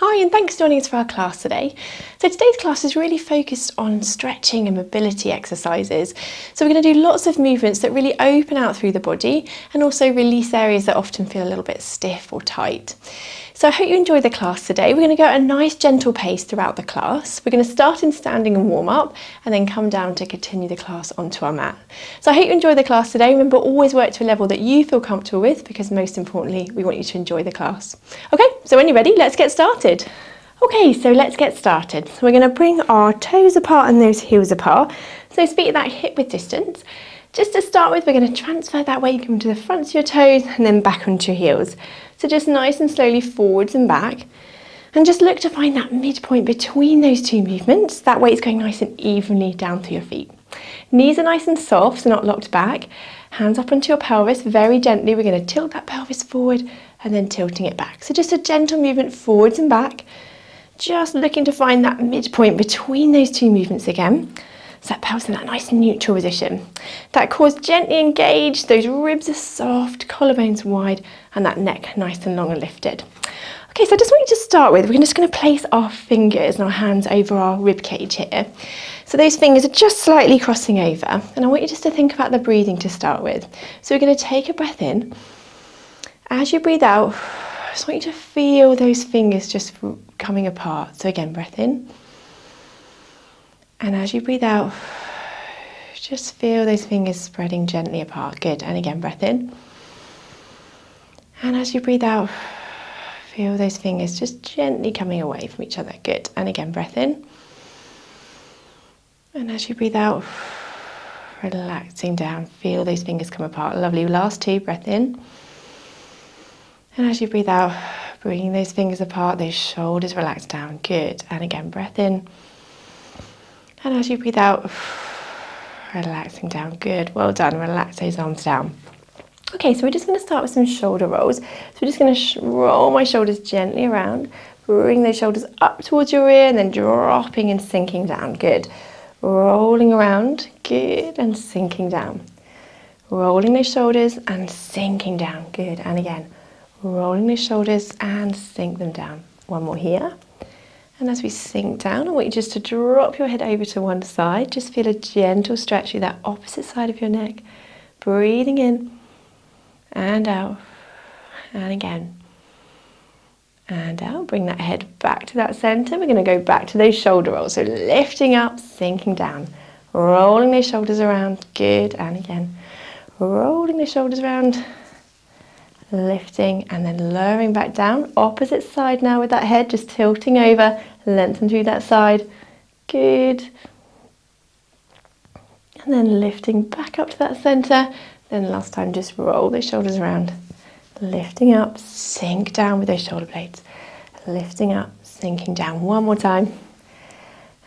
Hi, and thanks for joining us for our class today. So today's class is really focused on stretching and mobility exercises. So we're going to do lots of movements that really open out through the body and also release areas that often feel a little bit stiff or tight. So I hope you enjoy the class today. We're going to go at a nice gentle pace throughout the class. We're going to start in standing and warm up and then come down to continue the class onto our mat. So I hope you enjoy the class today. Remember, always work to a level that you feel comfortable with, because most importantly, we want you to enjoy the class. Okay, so when you're ready, let's get started. Okay, so let's get started. So we're going to bring our toes apart and those heels apart. So feet at that hip width distance. Just to start with, we're going to transfer that weight coming to the fronts of your toes and then back onto your heels. So just nice and slowly forwards and back. And just look to find that midpoint between those two movements. That weight's going nice and evenly down through your feet. Knees are nice and soft, so not locked back. Hands up onto your pelvis. Very gently, we're going to tilt that pelvis forward and then tilting it back. So just a gentle movement forwards and back. Just looking to find that midpoint between those two movements again. So that pelvis in that nice neutral position. That core's gently engaged, those ribs are soft, collarbones wide, and that neck nice and long and lifted. Okay, so I just want you to start with, we're just going to place our fingers and our hands over our rib cage here. So those fingers are just slightly crossing over, and I want you just to think about the breathing to start with. So we're going to take a breath in. As you breathe out, I just want you to feel those fingers just coming apart. So again, breath in. And as you breathe out, just feel those fingers spreading gently apart. Good. And again, breath in. And as you breathe out, feel those fingers just gently coming away from each other. Good. And again, breath in. And as you breathe out, relaxing down. Feel those fingers come apart. Lovely. Last two, breath in. And as you breathe out, bringing those fingers apart, those shoulders relax down. Good. And again, breath in. And as you breathe out, relaxing down. Good. Well done. Relax those arms down. Okay, so we're just going to start with some shoulder rolls. So we're just going to roll my shoulders gently around. Bring those shoulders up towards your ear and then dropping and sinking down. Good. Rolling around. Good. And sinking down. Rolling those shoulders and sinking down. Good. And again. Rolling those shoulders and sink them down. One more here. And as we sink down, I want you just to drop your head over to one side. Just feel a gentle stretch through that opposite side of your neck. Breathing in and out. And again. And out. Bring that head back to that center. We're going to go back to those shoulder rolls. So lifting up, sinking down. Rolling those shoulders around. Good. And again. Rolling the shoulders around. Lifting and then lowering back down. Opposite side now with that head just tilting over. Lengthen through that side. Good. And then lifting back up to that center. Then last time just roll those shoulders around. Lifting up, sink down with those shoulder blades. Lifting up, sinking down. One more time.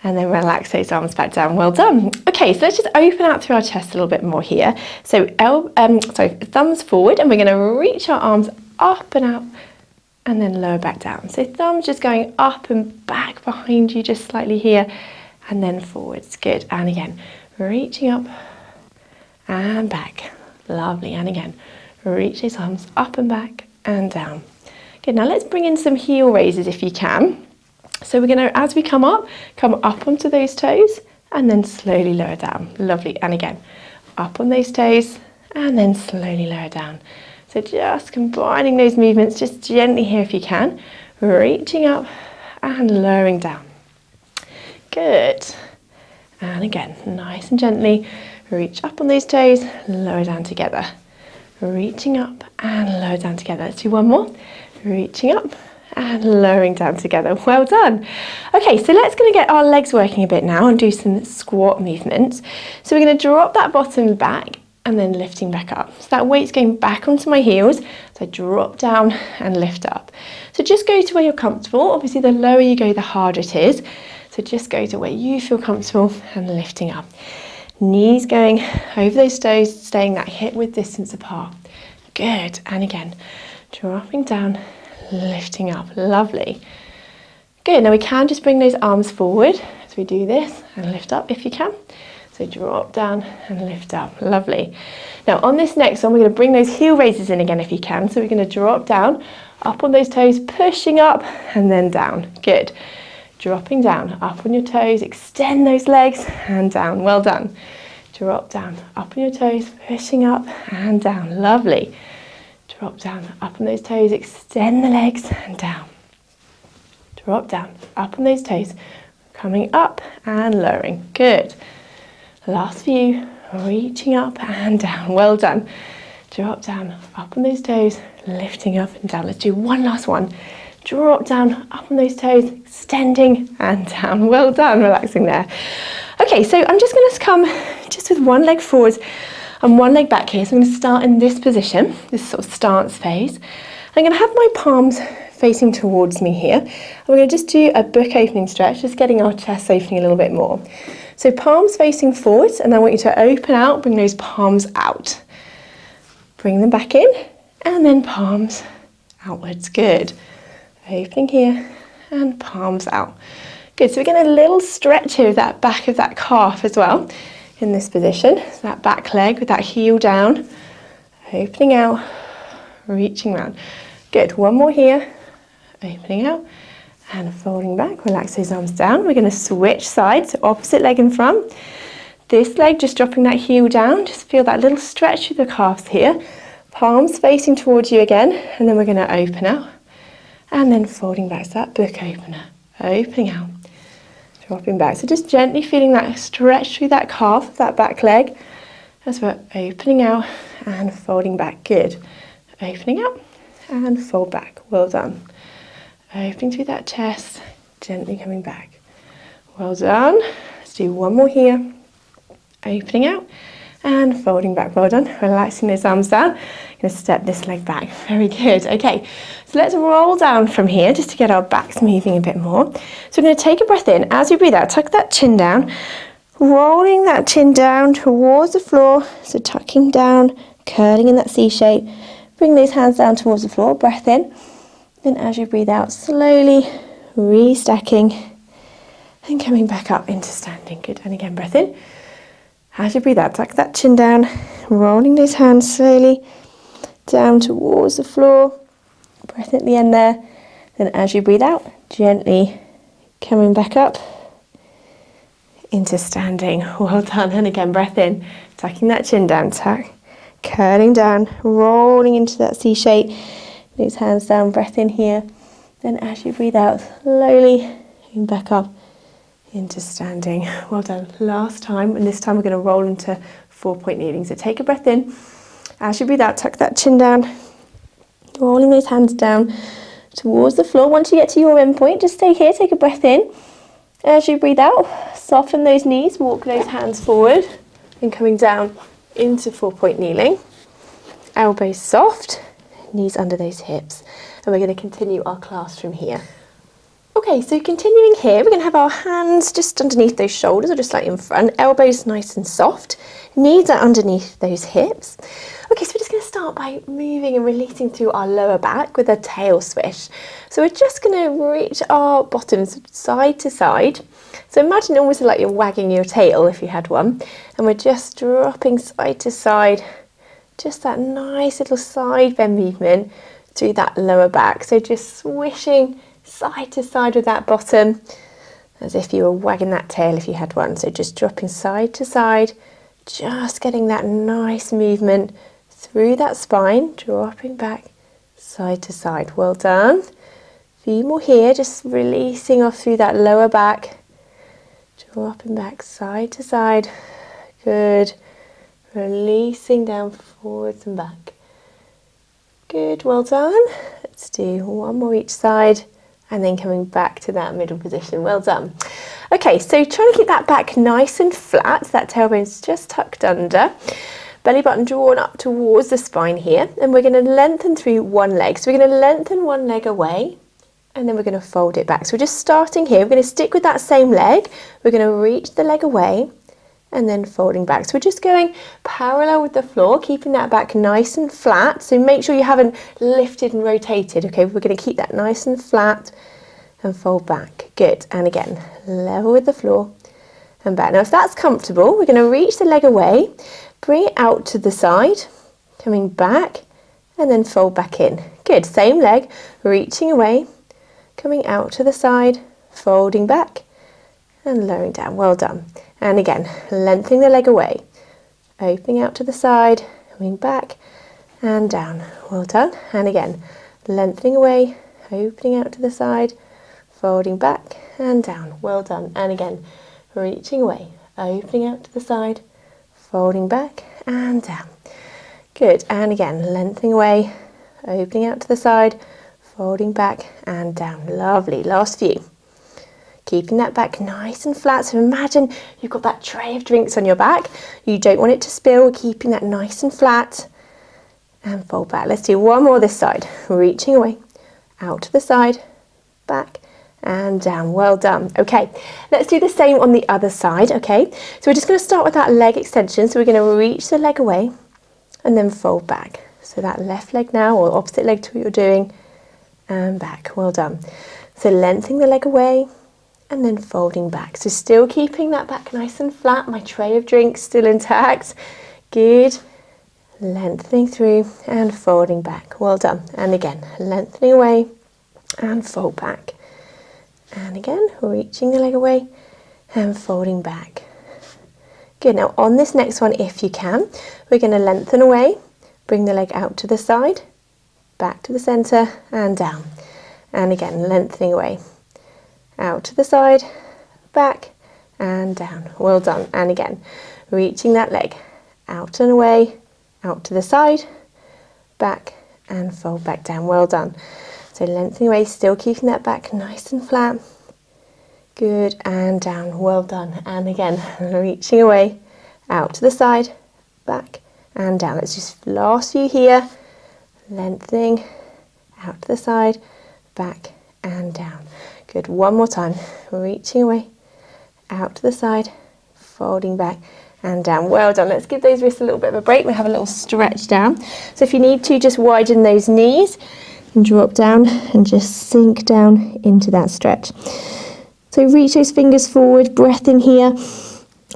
And then relax those arms back down. Well done. Okay, so let's just open out through our chest a little bit more here. So thumbs forward, and we're going to reach our arms up and out and then lower back down. So thumbs just going up and back behind you just slightly here and then forwards. Good. And again, reaching up and back. Lovely. And again, reach those arms up and back and down. Good. Now let's bring in some heel raises if you can. So we're going to, as we come up onto those toes and then slowly lower down. Lovely. And again, up on those toes and then slowly lower down. So just combining those movements just gently here if you can. Reaching up and lowering down. Good. And again, nice and gently, reach up on those toes, lower down together. Reaching up and lower down together. Let's do one more. Reaching up and lowering down together. Well done. Okay, so let's going to get our legs working a bit now and do some squat movements. So we're going to drop that bottom back and then lifting back up. So that weight's going back onto my heels. So I drop down and lift up. So just go to where you're comfortable. Obviously, the lower you go, the harder it is. So just go to where you feel comfortable and lifting up. Knees going over those toes, staying that hip width distance apart. Good. And again, dropping down, lifting up. Lovely. Good. Now we can just bring those arms forward as we do this and lift up if you can. So drop down and lift up. Lovely. Now on this next one, we're going to bring those heel raises in again if you can. So we're going to drop down, up on those toes, pushing up and then down. Good. Dropping down, up on your toes, extend those legs and down. Well done. Drop down, up on your toes, pushing up and down. Lovely. Drop down, up on those toes, extend the legs and down. Drop down, up on those toes, coming up and lowering. Good. Last few, reaching up and down. Well done. Drop down, up on those toes, lifting up and down. Let's do one last one. Drop down, up on those toes, extending and down. Well done, relaxing there. Okay, so I'm just going to come just with one leg forward and one leg back here. So I'm going to start in this position, this sort of stance phase. I'm going to have my palms facing towards me here. And we're going to just do a book opening stretch, just getting our chest opening a little bit more. So palms facing forwards, and I want you to open out, bring those palms out. Bring them back in, and then palms outwards. Good. Opening here, and palms out. Good, so we're getting a little stretch here of that back of that calf as well in this position. So that back leg with that heel down, opening out, reaching round. Good, one more here, opening out and folding back. Relax those arms down. We're going to switch sides, so opposite leg in front. This leg just dropping that heel down, just feel that little stretch through the calves here. Palms facing towards you again, and then we're going to open out and then folding back. So that book opener, opening out, dropping back. So just gently feeling that stretch through that calf, that back leg, as we're opening out and folding back. Good. Opening out and fold back. Well done. Opening through that chest, gently coming back. Well done. Let's do one more here. Opening out and folding back. Well done. Relaxing those arms down. I'm going to step this leg back. Very good. Okay, so let's roll down from here just to get our backs moving a bit more. So we're going to take a breath in. As we breathe out, tuck that chin down, rolling that chin down towards the floor. So tucking down, curling in that C shape. Bring those hands down towards the floor. Breath in. Then as you breathe out, slowly restacking and coming back up into standing. Good. And again, breath in. As you breathe out, tuck that chin down, rolling those hands slowly down towards the floor. Breath at the end there. Then as you breathe out, gently coming back up into standing. Well done. And again, breath in, tucking that chin down, tuck, curling down, rolling into that C shape. Those hands down, breath in here. Then as you breathe out, slowly coming back up into standing. Well done. Last time, and this time we're going to roll into 4-point kneeling. So take a breath in. As you breathe out, tuck that chin down, rolling those hands down towards the floor. Once you get to your end point, just stay here, take a breath in. As you breathe out, soften those knees, walk those hands forward, and coming down into 4-point kneeling. Elbows soft, knees under those hips. And we're going to continue our class from here. Okay, so continuing here, we're going to have our hands just underneath those shoulders or just slightly in front, elbows nice and soft, knees are underneath those hips. Okay, so we're just going to start by moving and releasing through our lower back with a tail swish. So we're just going to reach our bottoms side to side. So imagine almost like you're wagging your tail if you had one, and we're just dropping side to side, just that nice little side bend movement through that lower back. So just swishing side to side with that bottom as if you were wagging that tail if you had one. So just dropping side to side, just getting that nice movement through that spine, dropping back side to side. Well done. A few more here, just releasing off through that lower back, dropping back side to side. Good. Releasing down forwards and back. Good, well done. Let's do one more each side and then coming back to that middle position. Well done. Okay, so trying to keep that back nice and flat, that tailbone's just tucked under. Belly button drawn up towards the spine here, and we're going to lengthen through one leg. So we're going to lengthen one leg away, and then we're going to fold it back. So we're just starting here. We're going to stick with that same leg. We're going to reach the leg away, and then folding back. So we're just going parallel with the floor, keeping that back nice and flat. So make sure you haven't lifted and rotated. Okay, we're going to keep that nice and flat and fold back. Good. And again, level with the floor and back. Now if that's comfortable, we're going to reach the leg away, bring it out to the side, coming back, and then fold back in. Good, same leg, reaching away, coming out to the side, folding back, and lowering down. Well done. And again, lengthening the leg away, opening out to the side, coming back, and down. Well done. And again, lengthening away, opening out to the side, folding back, and down. Well done. And again, reaching away, opening out to the side, folding back, and down. Good. And again, lengthening away, opening out to the side, folding back, and down. Lovely. Last few. Keeping that back nice and flat. So imagine you've got that tray of drinks on your back. You don't want it to spill. Keeping that nice and flat. And fold back. Let's do one more this side. Reaching away, out to the side, back, and down. Well done. Okay, let's do the same on the other side. Okay, so we're just going to start with that leg extension. So we're going to reach the leg away and then fold back. So that left leg now, or opposite leg to what you're doing, and back. Well done. So lengthening the leg away and then folding back. So still keeping that back nice and flat. My tray of drinks still intact. Good. Lengthening through and folding back. Well done. And again, lengthening away and fold back. And again, reaching the leg away and folding back. Good. Now on this next one, if you can, we're going to lengthen away, bring the leg out to the side, back to the centre, and down. And again, lengthening away, out to the side, back, and down. Well done. And again, reaching that leg out and away, out to the side, back, and fold back down. Well done. So lengthening away, still keeping that back nice and flat. Good, and down. Well done. And again, reaching away, out to the side, back, and down. Let's just last few here. Lengthening, out to the side, back, and down. Good. One more time. Reaching away, out to the side, folding back, and down. Well done. Let's give those wrists a little bit of a break. We'll have a little stretch down. So if you need to, just widen those knees and drop down and just sink down into that stretch. So reach those fingers forward, breath in here.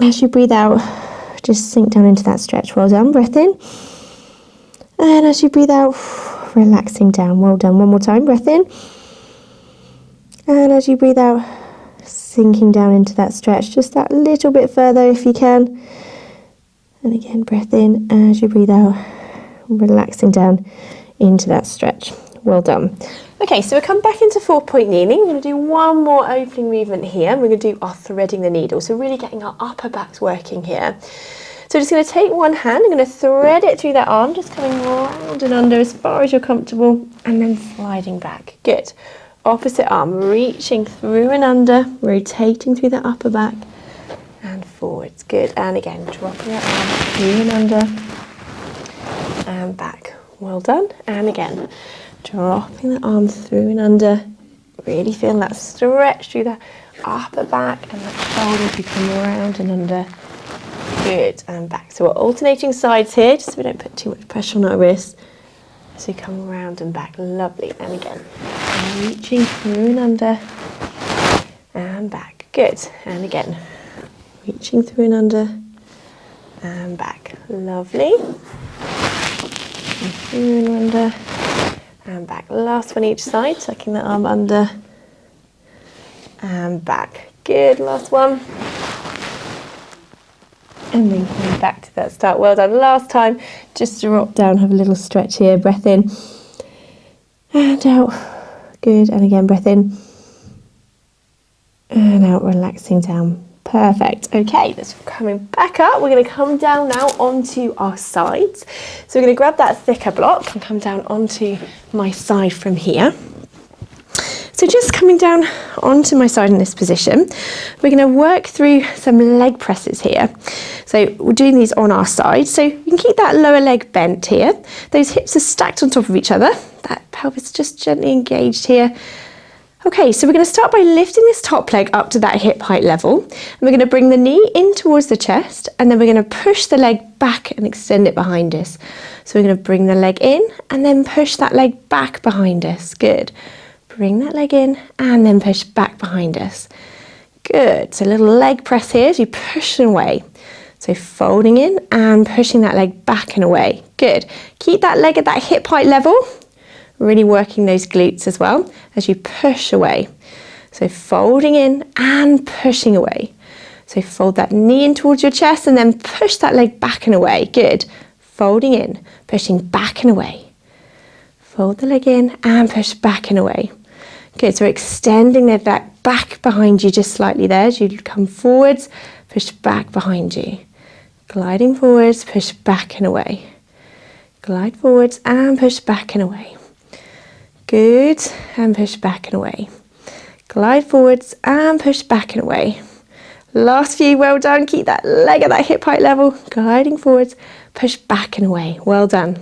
As you breathe out, just sink down into that stretch. Well done. Breath in. And as you breathe out, relaxing down. Well done. One more time. Breath in. And as you breathe out, sinking down into that stretch, just that little bit further if you can. And again, breath in, and as you breathe out, relaxing down into that stretch. Well done. Okay, so we'll come back into 4-point kneeling. We're going to do one more opening movement here. We're going to do our threading the needle. So really getting our upper backs working here. So I'm just going to take one hand, I'm going to thread it through that arm, just coming round and under as far as you're comfortable, and then sliding back. Good. Opposite arm, reaching through and under, rotating through the upper back and forwards. Good. And again, dropping that arm through and under and back. Well done. And again, dropping the arm through and under. Really feeling that stretch through the upper back and the shoulders. You come around and under. Good. And back. So we're alternating sides here, just so we don't put too much pressure on our wrists. So you come around and back. Lovely. And again, reaching through and under and back. Good. And again, reaching through and under and back. Lovely. And through and under and back. Last one each side, tucking the arm under and back. Good. Last one. And then coming back to that start. Well done. Last time, just drop down, have a little stretch here. Breath in and out. Good. And again, breath in and out, relaxing down. Perfect. Okay, let's coming back up. We're going to come down now onto our sides. So we're going to grab that thicker block and come down onto my side from here. So just coming down onto my side in this position, we're going to work through some leg presses here. So we're doing these on our side. So you can keep that lower leg bent here. Those hips are stacked on top of each other. That pelvis just gently engaged here. Okay, so we're going to start by lifting this top leg up to that hip height level. And we're going to bring the knee in towards the chest, and then we're going to push the leg back and extend it behind us. So we're going to bring the leg in and then push that leg back behind us. Good. Bring that leg in and then push back behind us. Good. So a little leg press here as you push away. So folding in and pushing that leg back and away. Good. Keep that leg at that hip height level. Really working those glutes as well as you push away. So folding in and pushing away. So fold that knee in towards your chest and then push that leg back and away. Good. Folding in, pushing back and away. Fold the leg in and push back and away. Good. So extending that back behind you just slightly there as you come forwards, push back behind you. Gliding forwards, push back and away. Glide forwards and push back and away. Good. And push back and away. Glide forwards and push back and away. Last few, well done. Keep that leg at that hip height level. Gliding forwards, push back and away. Well done.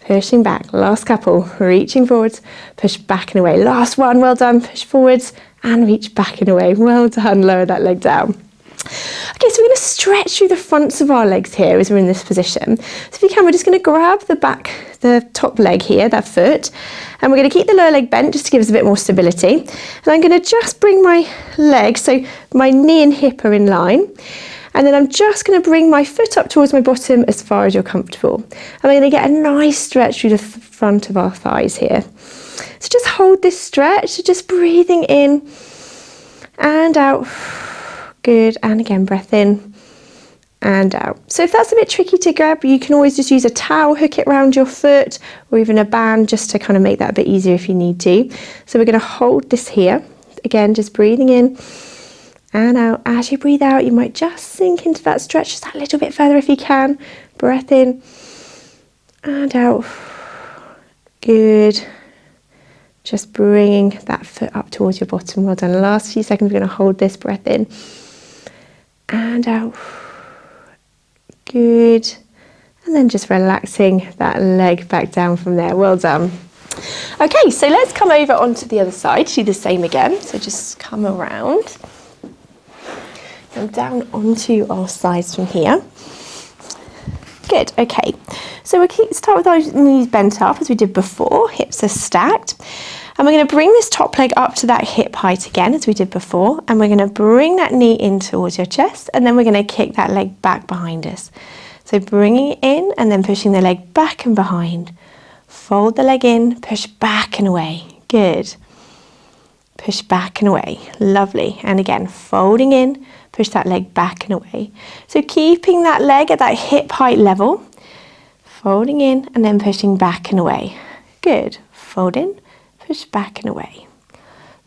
Pushing back. Last couple. Reaching forwards, push back and away. Last one, well done. Push forwards and reach back and away. Well done. Lower that leg down. Okay, so we're going to stretch through the fronts of our legs here as we're in this position. So if you can, we're just going to grab the top leg here, that foot, and we're going to keep the lower leg bent just to give us a bit more stability. And I'm going to just bring my leg, so my knee and hip are in line. And then I'm just going to bring my foot up towards my bottom as far as you're comfortable. And we're going to get a nice stretch through the front of our thighs here. So just hold this stretch, so just breathing in and out. Good. And again, breath in and out. So if that's a bit tricky to grab, you can always just use a towel, hook it around your foot, or even a band just to kind of make that a bit easier if you need to. So we're going to hold this here. Again, just breathing in and out. As you breathe out, you might just sink into that stretch just that little bit further if you can. Breath in and out. Good. Just bringing that foot up towards your bottom. Well done. Last few seconds, we're going to hold this. Breath in and out. Good. And then just relaxing that leg back down from there. Well done. Okay, so let's come over onto the other side. Do the same again. So just come around and down onto our sides from here. Good. Okay, so we'll start with our knees bent up as we did before. Hips are stacked. And we're going to bring this top leg up to that hip height again as we did before. And we're going to bring that knee in towards your chest. And then we're going to kick that leg back behind us. So bringing it in and then pushing the leg back and behind. Fold the leg in, push back and away. Good. Push back and away. Lovely. And again, folding in, push that leg back and away. So keeping that leg at that hip height level. Folding in and then pushing back and away. Good. Fold in. Push back and away.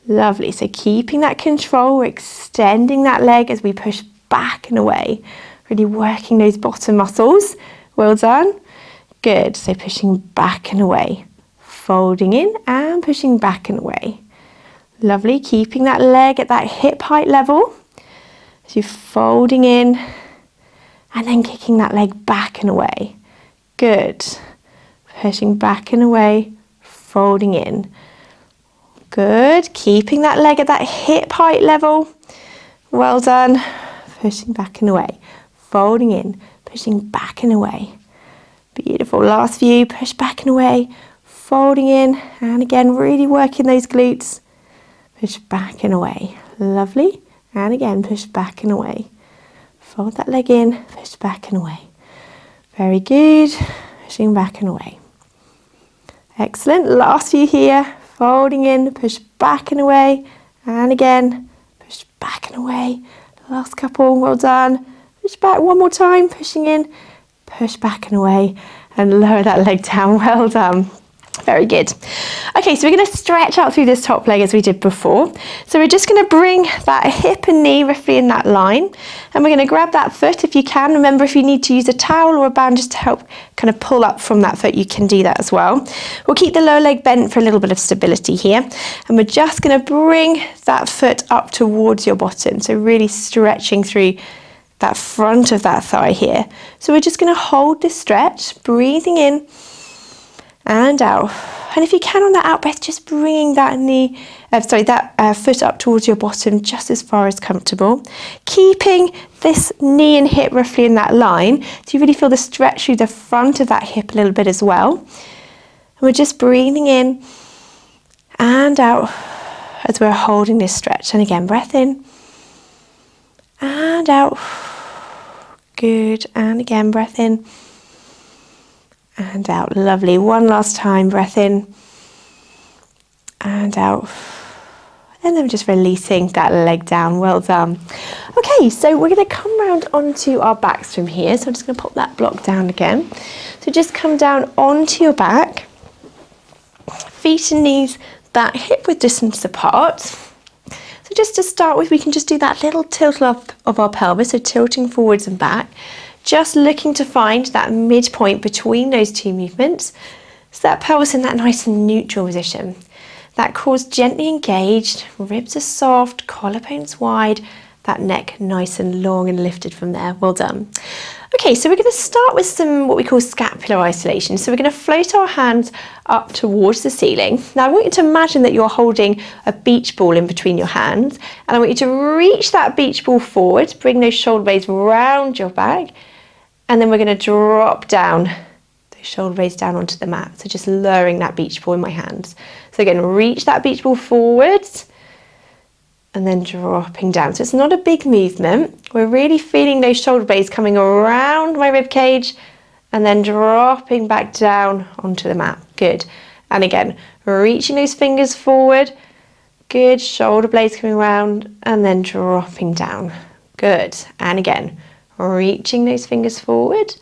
Lovely. So keeping that control, we're extending that leg as we push back and away. Really working those bottom muscles. Well done. Good. So pushing back and away. Folding in and pushing back and away. Lovely. Keeping that leg at that hip height level. So you're folding in and then kicking that leg back and away. Good. Pushing back and away. Folding in. Good. Keeping that leg at that hip height level. Well done. Pushing back and away. Folding in. Pushing back and away. Beautiful. Last few. Push back and away. Folding in. And again, really working those glutes. Push back and away. Lovely. And again, push back and away. Fold that leg in. Push back and away. Very good. Pushing back and away. Excellent. Last few here. Folding in, push back and away, and again, push back and away. Last couple, well done. Push back one more time, pushing in, push back and away, and lower that leg down. Well done. Very good. Okay, so we're going to stretch out through this top leg as we did before. So we're just going to bring that hip and knee roughly in that line. And we're going to grab that foot if you can. Remember, if you need to use a towel or a band just to help kind of pull up from that foot, you can do that as well. We'll keep the lower leg bent for a little bit of stability here. And we're just going to bring that foot up towards your bottom. So really stretching through that front of that thigh here. So we're just going to hold this stretch, breathing in and out. And if you can on that out breath, just bringing that foot up towards your bottom just as far as comfortable. Keeping this knee and hip roughly in that line. So you really feel the stretch through the front of that hip a little bit as well. And we're just breathing in and out as we're holding this stretch. And again, breath in and out. Good, and again, breath in and out. Lovely. One last time, breath in and out. And then just releasing that leg down. Well done. Okay, so we're going to come round onto our backs from here. So I'm just going to pop that block down again. So just come down onto your back. Feet and knees that hip width distance apart. So just to start with, we can just do that little tilt of our pelvis, so tilting forwards and back. Just looking to find that midpoint between those two movements. So that pelvis in that nice and neutral position. That core's gently engaged, ribs are soft, collarbones wide, that neck nice and long and lifted from there. Well done. Okay, so we're going to start with some what we call scapular isolation. So we're going to float our hands up towards the ceiling. Now I want you to imagine that you're holding a beach ball in between your hands, and I want you to reach that beach ball forward, bring those shoulder blades round your back, and then we're going to drop down those shoulder blades down onto the mat. So just lowering that beach ball in my hands. So again, reach that beach ball forwards and then dropping down. So it's not a big movement. We're really feeling those shoulder blades coming around my rib cage and then dropping back down onto the mat. Good. And again, reaching those fingers forward. Good. Shoulder blades coming around and then dropping down. Good. And again, reaching those fingers forward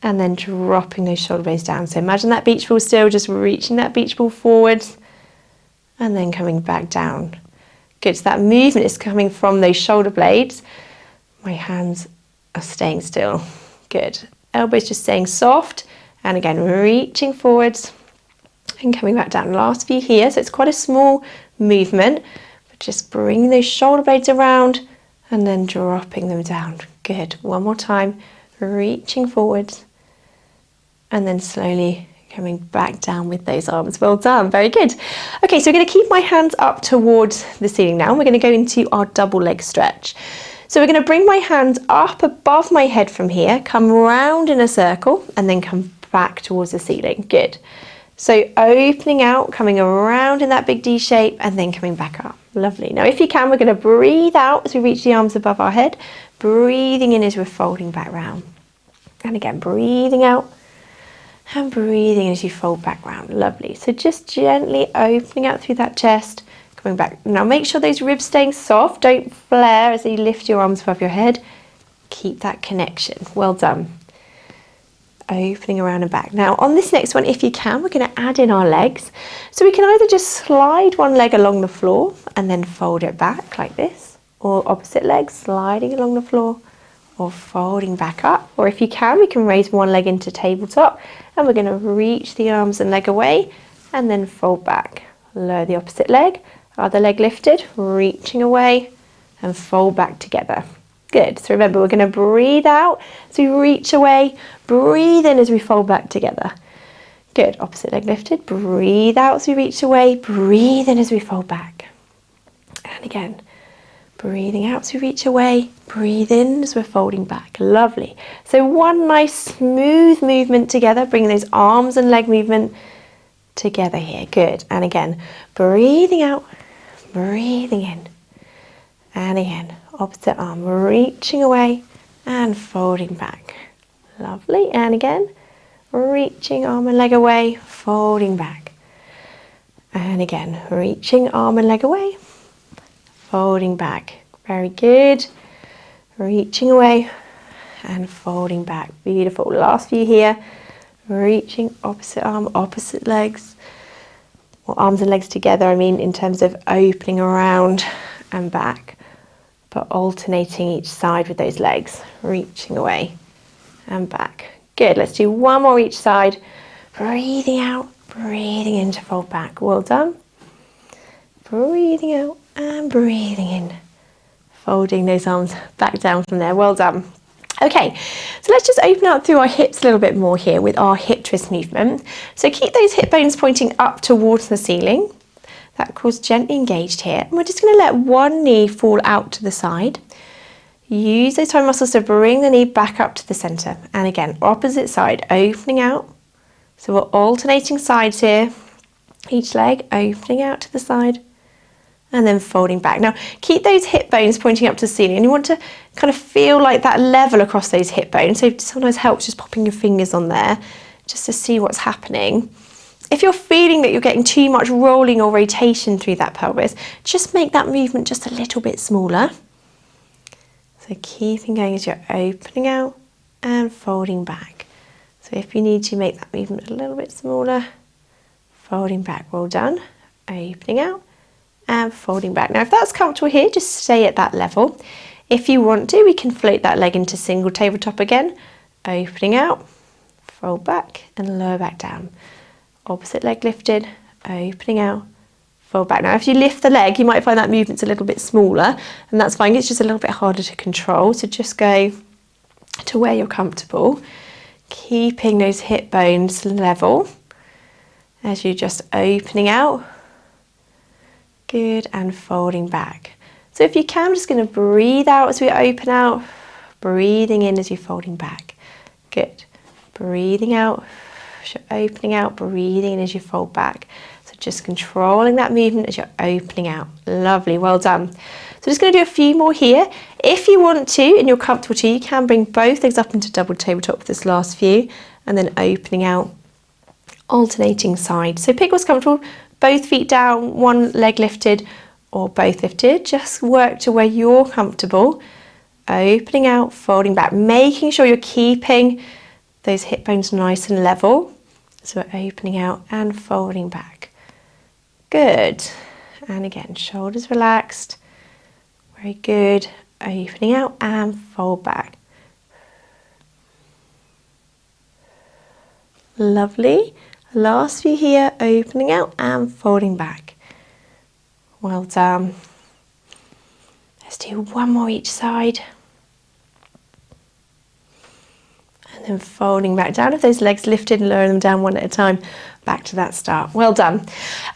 and then dropping those shoulder blades down. So imagine that beach ball still, just reaching that beach ball forwards and then coming back down. Good, so that movement is coming from those shoulder blades. My hands are staying still. Good. Elbows just staying soft. And again, reaching forwards and coming back down. Last few here, so it's quite a small movement, but just bringing those shoulder blades around and then dropping them down. Good. One more time, reaching forwards and then slowly coming back down with those arms. Well done, very good. Okay, so we're going to keep my hands up towards the ceiling now. We're going to go into our double leg stretch. So we're going to bring my hands up above my head from here, come round in a circle and then come back towards the ceiling. Good. So opening out, coming around in that big D shape and then coming back up. Lovely. Now if you can, we're going to breathe out as we reach the arms above our head, breathing in as we're folding back round. And again, breathing out and breathing as you fold back round. Lovely. So just gently opening out through that chest, coming back. Now make sure those ribs staying soft. Don't flare as you lift your arms above your head. Keep that connection. Well done. Opening around and back. Now on this next one, if you can, we're going to add in our legs. So we can either just slide one leg along the floor and then fold it back like this, or opposite leg sliding along the floor or folding back up. Or if you can, we can raise one leg into tabletop and we're going to reach the arms and leg away and then fold back. Lower the opposite leg, other leg lifted, reaching away and fold back together. Good. So remember, we're going to breathe out as we reach away, breathe in as we fold back together. Good. Opposite leg lifted, breathe out as we reach away, breathe in as we fold back. And again, breathing out as we reach away, breathe in as we're folding back. Lovely. So one nice smooth movement together, bringing those arms and leg movement together here. Good. And again, breathing out, breathing in. And again, opposite arm, reaching away and folding back. Lovely. And again, reaching arm and leg away, folding back. And again, reaching arm and leg away, folding back. Very good. Reaching away and folding back. Beautiful. Last few here. Reaching opposite arm, opposite legs. Or arms and legs together, I mean, in terms of opening around and back, but alternating each side with those legs. Reaching away and back. Good. Let's do one more each side. Breathing out, breathing in to fold back. Well done. Breathing out and breathing in. Folding those arms back down from there. Well done. Okay, so let's just open up through our hips a little bit more here with our hip twist movement. So keep those hip bones pointing up towards the ceiling. That core's gently engaged here. And we're just going to let one knee fall out to the side. Use those thigh muscles to bring the knee back up to the center. And again, opposite side, opening out. So we're alternating sides here. Each leg opening out to the side and then folding back. Now keep those hip bones pointing up to the ceiling, and you want to kind of feel like that level across those hip bones. So it sometimes helps just popping your fingers on there just to see what's happening. If you're feeling that you're getting too much rolling or rotation through that pelvis, just make that movement just a little bit smaller. So keeping going as you're opening out and folding back. So if you need to make that movement a little bit smaller, folding back, well done, opening out and folding back. Now if that's comfortable here, just stay at that level. If you want to, we can float that leg into single tabletop again, opening out, fold back and lower back down. Opposite leg lifted, opening out, fold back. Now if you lift the leg, you might find that movement's a little bit smaller, and that's fine, it's just a little bit harder to control. So just go to where you're comfortable, keeping those hip bones level as you're just opening out. Good, and folding back. So if you can, I'm just going to breathe out as we open out, breathing in as you're folding back. Good. Breathing out as you're opening out, breathing in as you fold back. So just controlling that movement as you're opening out. Lovely, well done. So just going to do a few more here. If you want to and you're comfortable to, you can bring both legs up into double tabletop for this last few, and then opening out, alternating sides. So pick what's comfortable, both feet down, one leg lifted or both lifted. Just work to where you're comfortable. Opening out, folding back, making sure you're keeping those hip bones nice and level. So we're opening out and folding back. Good. And again, shoulders relaxed. Very good. Opening out and fold back. Lovely. Last few here, opening out and folding back. Well done. Let's do one more each side. And then folding back down. If those legs lifted, and lower them down one at a time. Back to that start. Well done.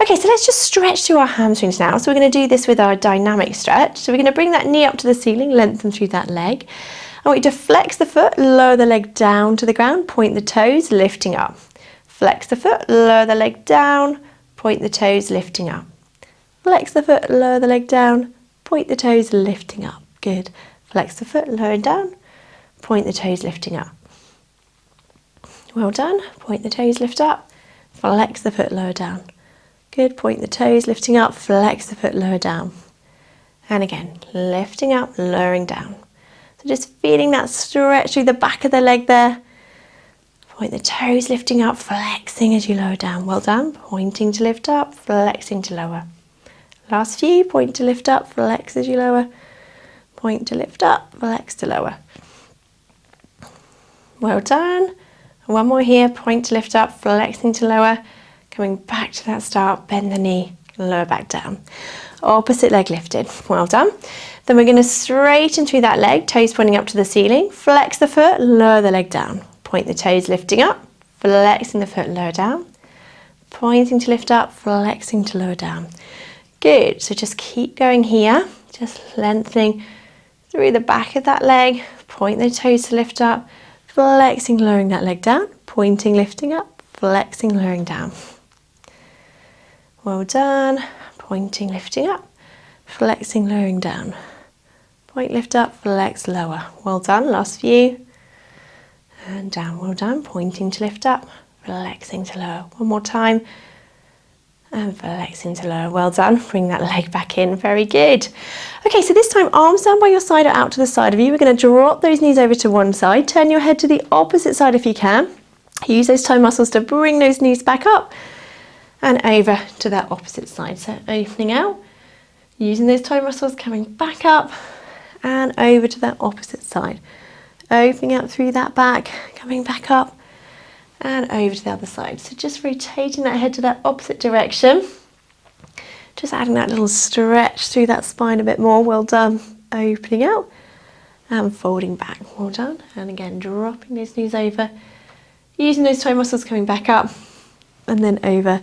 Okay, so let's just stretch through our hamstrings now. So we're going to do this with our dynamic stretch. So we're going to bring that knee up to the ceiling, lengthen through that leg. I want you to flex the foot, lower the leg down to the ground, point the toes, lifting up. Flex the foot, lower the leg down, point the toes, lifting up. Flex the foot, lower the leg down, point the toes, lifting up. Good. Flex the foot, lower and down, point the toes, lifting up. Well done. Point the toes, lift up. Flex the foot, lower down. Good. Point the toes, lifting up. Flex the foot, lower down. And again, lifting up, lowering down. So just feeling that stretch through the back of the leg there. Point the toes, lifting up, flexing as you lower down. Well done. Pointing to lift up, flexing to lower. Last few. Point to lift up, flex as you lower. Point to lift up, flex to lower. Well done. One more here, point to lift up, flexing to lower, coming back to that start, bend the knee, lower back down. Opposite leg lifted, well done. Then we're going to straighten through that leg, toes pointing up to the ceiling, flex the foot, lower the leg down. Point the toes lifting up, flexing the foot, lower down. Pointing to lift up, flexing to lower down. Good, so just keep going here, just lengthening through the back of that leg, point the toes to lift up, flexing, lowering that leg down, pointing, lifting up, flexing, lowering down. Well done. Pointing, lifting up, flexing, lowering down. Point, lift up, flex, lower. Well done. Last few. And down. Well done. Pointing to lift up, flexing to lower. One more time. And flexing to lower. Well done. Bring that leg back in. Very good. Okay, so this time arms down by your side or out to the side of you. We're going to drop those knees over to one side. Turn your head to the opposite side if you can. Use those toe muscles to bring those knees back up and over to that opposite side. So opening out, using those toe muscles, coming back up and over to that opposite side. Opening out through that back, coming back up and over to the other side. So just rotating that head to that opposite direction. Just adding that little stretch through that spine a bit more. Well done. Opening out and folding back. Well done. And again, dropping those knees over. Using those toe muscles, coming back up and then over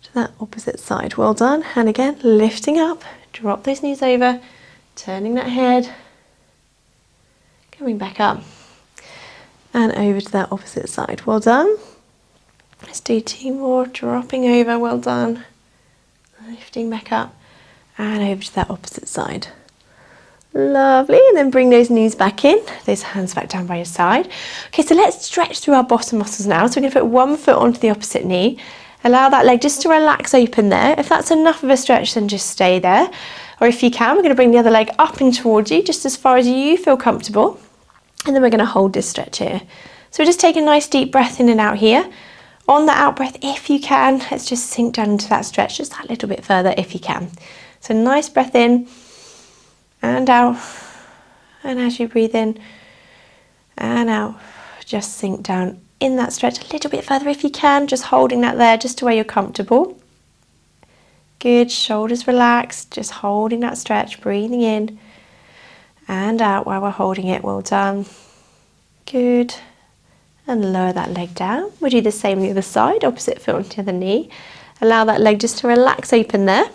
to that opposite side. Well done. And again, lifting up. Drop those knees over. Turning that head. Coming back up. And over to that opposite side. Well done. Let's do two more. Dropping over. Well done. Lifting back up. and over to that opposite side. Lovely, and then bring those knees back in, those hands back down by your side. Okay, so let's stretch through our bottom muscles now. So we're going to put one foot onto the opposite knee. Allow that leg just to relax open there. If that's enough of a stretch, then just stay there. Or if you can, we're going to bring the other leg up and towards you, just as far as you feel comfortable. And then we're going to hold this stretch here. So just take a nice deep breath in and out here. On the out breath, if you can, let's just sink down into that stretch just that little bit further if you can. So nice breath in and out. And as you breathe in and out, just sink down in that stretch a little bit further if you can, just holding that there just to where you're comfortable. Good, shoulders relaxed, just holding that stretch, breathing in and out while we're holding it. Well done. Good. And lower that leg down. We'll do the same on the other side, opposite foot onto the knee. Allow that leg just to relax open there.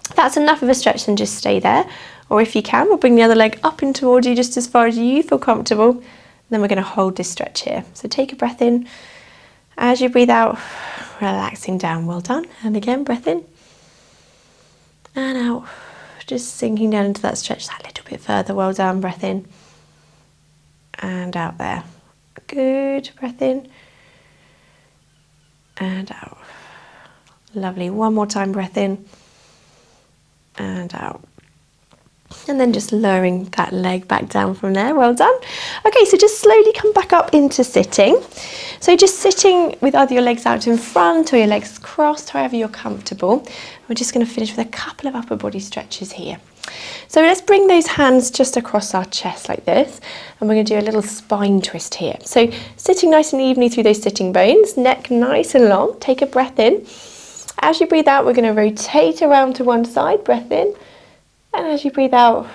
If that's enough of a stretch, then just stay there. Or if you can, we'll bring the other leg up and towards you just as far as you feel comfortable. Then we're going to hold this stretch here. So take a breath in. As you breathe out, relaxing down. Well done. And again, breath in and out. Just sinking down into that stretch that little bit further. Well done. Breath in and out there. Good. Breath in and out. Lovely. One more time. Breath in and out. And then just lowering that leg back down from there. Well done. Okay, so just slowly come back up into sitting. So just sitting with either your legs out in front or your legs crossed, however you're comfortable. We're just going to finish with a couple of upper body stretches here. So let's bring those hands just across our chest like this, and we're going to do a little spine twist here. So sitting nice and evenly through those sitting bones, neck nice and long. Take a breath in. As you breathe out, we're going to rotate around to one side, breath in. And as you breathe out,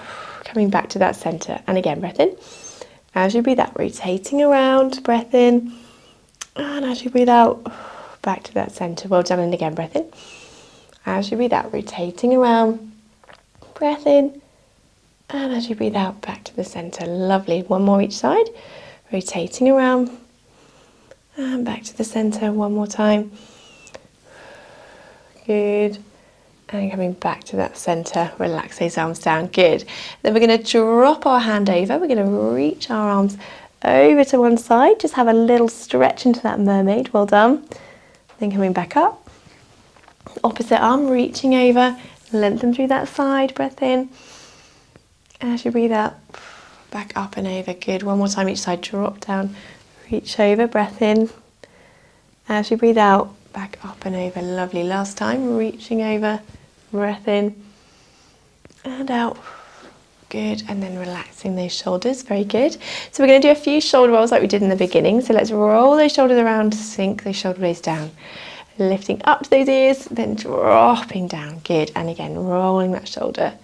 coming back to that center. And again, breath in. As you breathe out, rotating around, breath in. And as you breathe out, back to that center. Well done. And again, breath in. As you breathe out, rotating around, breath in. And as you breathe out, back to the center. Lovely. One more each side. Rotating around. And back to the center. One more time. Good. And coming back to that center, relax those arms down. Good. Then we're going to drop our hand over. We're going to reach our arms over to one side. Just have a little stretch into that mermaid. Well done. Then coming back up. Opposite arm, reaching over. Lengthen through that side. Breath in. As you breathe out, back up and over. Good. One more time each side. Drop down. Reach over. Breath in. As you breathe out, back up and over. Lovely. Last time. Reaching over. Breath in and out. Good. And then relaxing those shoulders. Very good. So we're going to do a few shoulder rolls like we did in the beginning. So let's roll those shoulders around, sink those shoulder blades down. Lifting up to those ears, then dropping down. Good. And again, rolling that shoulder.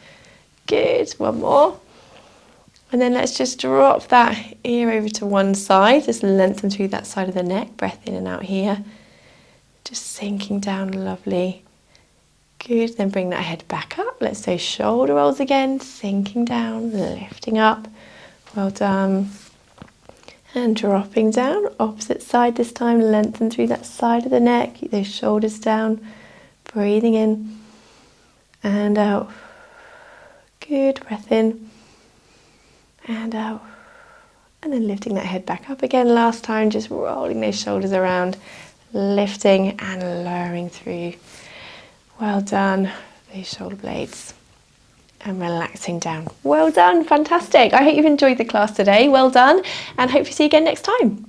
Good. One more. And then let's just drop that ear over to one side. Just lengthen through that side of the neck. Breath in and out here. Just sinking down. Lovely. Good, then bring that head back up. Let's do shoulder rolls again, sinking down, lifting up. Well done. And dropping down, opposite side this time, lengthen through that side of the neck, keep those shoulders down, breathing in and out. Good, breath in and out. And then lifting that head back up again. Last time, just rolling those shoulders around, lifting and lowering through. Well done, these shoulder blades, and relaxing down. Well done, fantastic. I hope you've enjoyed the class today. Well done, and hope to see you again next time.